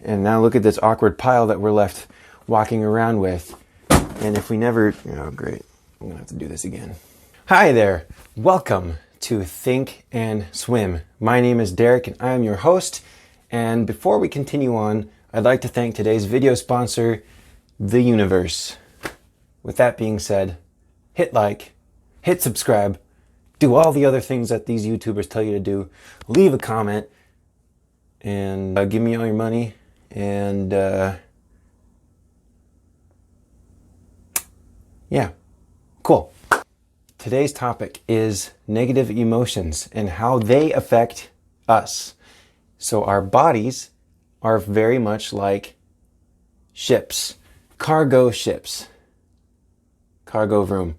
And now look at this awkward pile that we're left walking around with. And if we never, oh great, I'm gonna have to do this again. Hi there, welcome to Think and Swim. My name is Derek and I am your host. And before we continue on, I'd like to thank today's video sponsor, the universe. With that being said, hit like, hit subscribe, do all the other things that these YouTubers tell you to do, leave a comment, and give me all your money, and yeah, cool. Today's topic is negative emotions and how they affect us. So our bodies are very much like ships, cargo ships. Cargo room.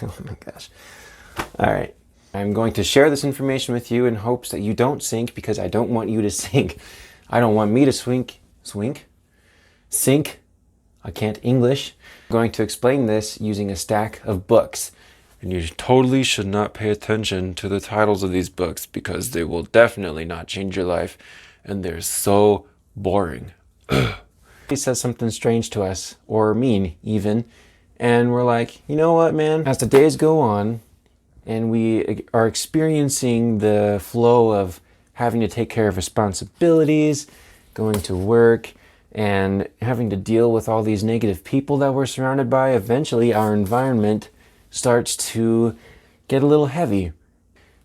Oh my gosh. All right. I'm going to share this information with you in hopes that you don't sink, because I don't want you to sink. I don't want me to sink. I can't English. I'm going to explain this using a stack of books. And you totally should not pay attention to the titles of these books because they will definitely not change your life. And they're so boring. He says something strange to us, or mean even. And we're like, you know what, man? As the days go on and we are experiencing the flow of having to take care of responsibilities, going to work, and having to deal with all these negative people that we're surrounded by, eventually our environment starts to get a little heavy.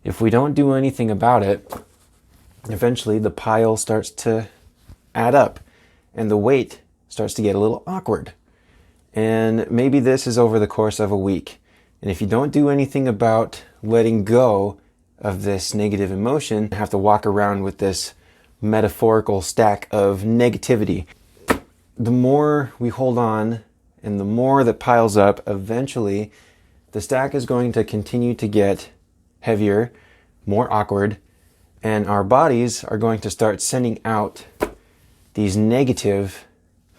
If we don't do anything about it, eventually the pile starts to add up and the weight starts to get a little awkward. And maybe this is over the course of a week. And if you don't do anything about letting go of this negative emotion, you have to walk around with this metaphorical stack of negativity. The more we hold on and the more that piles up, eventually the stack is going to continue to get heavier, more awkward, and our bodies are going to start sending out these negative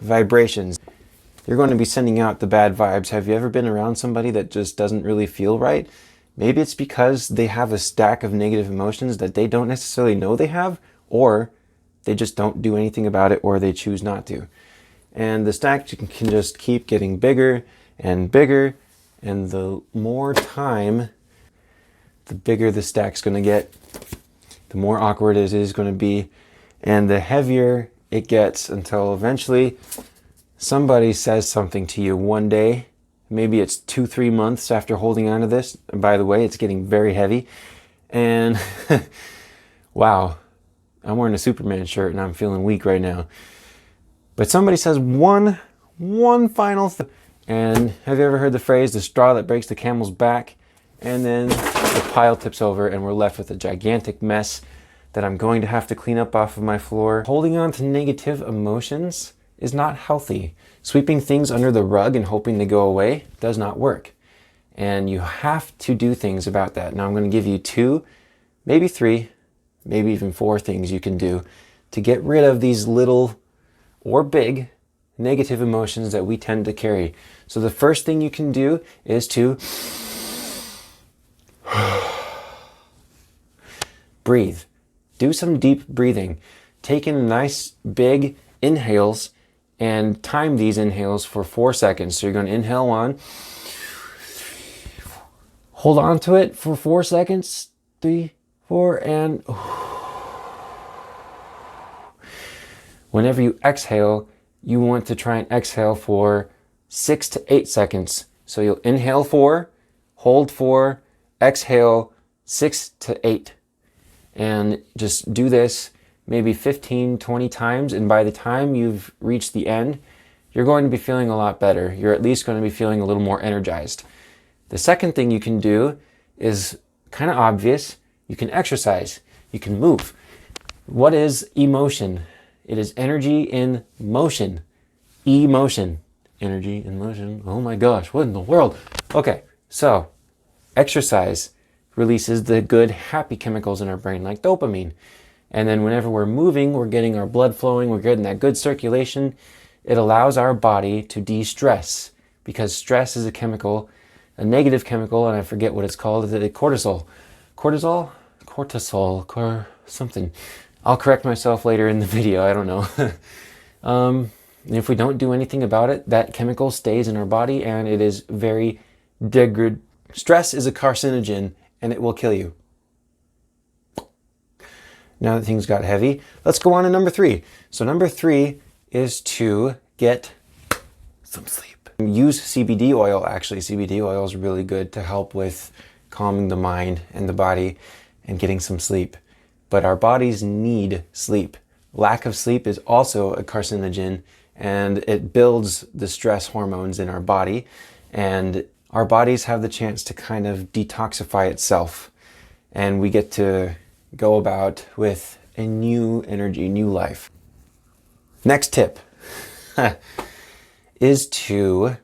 vibrations. You're going to be sending out the bad vibes. Have you ever been around somebody that just doesn't really feel right? Maybe it's because they have a stack of negative emotions that they don't necessarily know they have, or they just don't do anything about it, or they choose not to. And the stack can just keep getting bigger and bigger, and the more time, the bigger the stack's going to get, the more awkward it is going to be, and the heavier it gets until eventually somebody says something to you one day. Maybe it's 2-3 months after holding on to this. And by the way, it's getting very heavy. And wow, I'm wearing a Superman shirt and I'm feeling weak right now. But somebody says one final thing. And have you ever heard the phrase, the straw that breaks the camel's back? And then the pile tips over and we're left with a gigantic mess that I'm going to have to clean up off of my floor. Holding on to negative emotions is not healthy. Sweeping things under the rug and hoping they go away does not work. And you have to do things about that. Now I'm going to give you 2, maybe 3, maybe even 4 things you can do to get rid of these little or big negative emotions that we tend to carry. So the first thing you can do is to breathe. Do some deep breathing. Take in nice big inhales and time these inhales for 4 seconds. So you're going to inhale 1, hold on to it for 4 seconds, 3, 4, and whenever you exhale, you want to try and exhale for 6 to 8 seconds. So you'll inhale 4, hold 4, exhale 6 to 8. And just do this maybe 15, 20 times, and by the time you've reached the end, you're going to be feeling a lot better. You're at least going to be feeling a little more energized. The second thing you can do is kind of obvious. You can exercise. You can move. What is emotion? It is energy in motion. Emotion. Energy in motion. Oh my gosh, what in the world? Okay, so exercise releases the good, happy chemicals in our brain, like dopamine. And then whenever we're moving, we're getting our blood flowing, we're getting that good circulation. It allows our body to de-stress, because stress is a chemical, a negative chemical, and I forget what it's called. Is it cortisol? Something. I'll correct myself later in the video, I don't know. And if we don't do anything about it, that chemical stays in our body and it is very stress is a carcinogen and it will kill you. Now that things got heavy, let's go on to number 3. So number 3 is to get some sleep. Use CBD oil. Actually, CBD oil is really good to help with calming the mind and the body and getting some sleep. But our bodies need sleep. Lack of sleep is also a carcinogen, and it builds the stress hormones in our body, and our bodies have the chance to kind of detoxify itself, and we get to go about with a new energy, new life. Next tip is to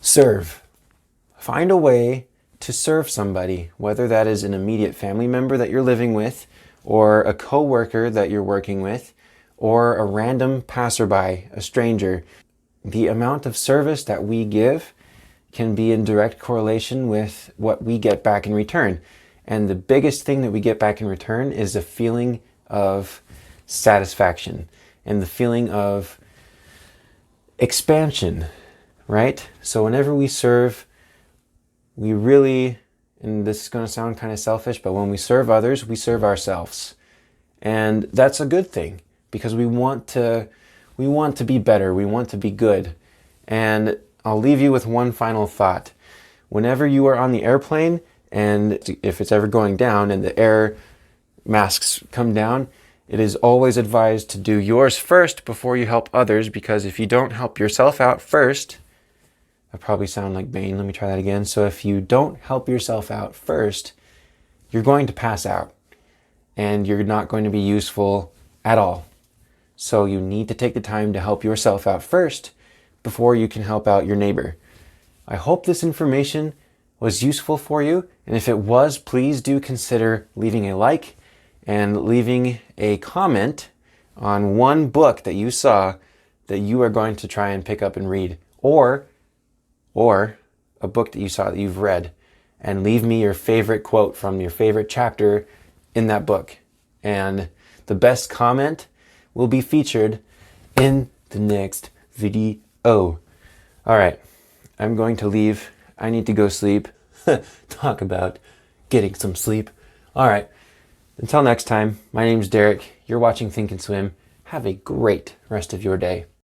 serve. Find a way to serve somebody, whether that is an immediate family member that you're living with, or a coworker that you're working with, or a random passerby, a stranger. The amount of service that we give can be in direct correlation with what we get back in return. And the biggest thing that we get back in return is a feeling of satisfaction and the feeling of expansion, right? So whenever we serve, we really, and this is going to sound kind of selfish, but when we serve others, we serve ourselves. And that's a good thing because we want to be better. We want to be good. And I'll leave you with one final thought. Whenever you are on the airplane, and if it's ever going down and the air masks come down, it is always advised to do yours first before you help others, because if you don't help yourself out first, I probably sound like Bane. Let me try that again. So if you don't help yourself out first, you're going to pass out and you're not going to be useful at all. So you need to take the time to help yourself out first before you can help out your neighbor. I hope this information was useful for you. And if it was, please do consider leaving a like and leaving a comment on one book that you saw that you are going to try and pick up and read, or a book that you saw that you've read, and leave me your favorite quote from your favorite chapter in that book. And the best comment will be featured in the next video. All right, I'm going to leave. I need to go sleep. Talk about getting some sleep. All right, until next time, my name's Derek. You're watching Think and Swim. Have a great rest of your day.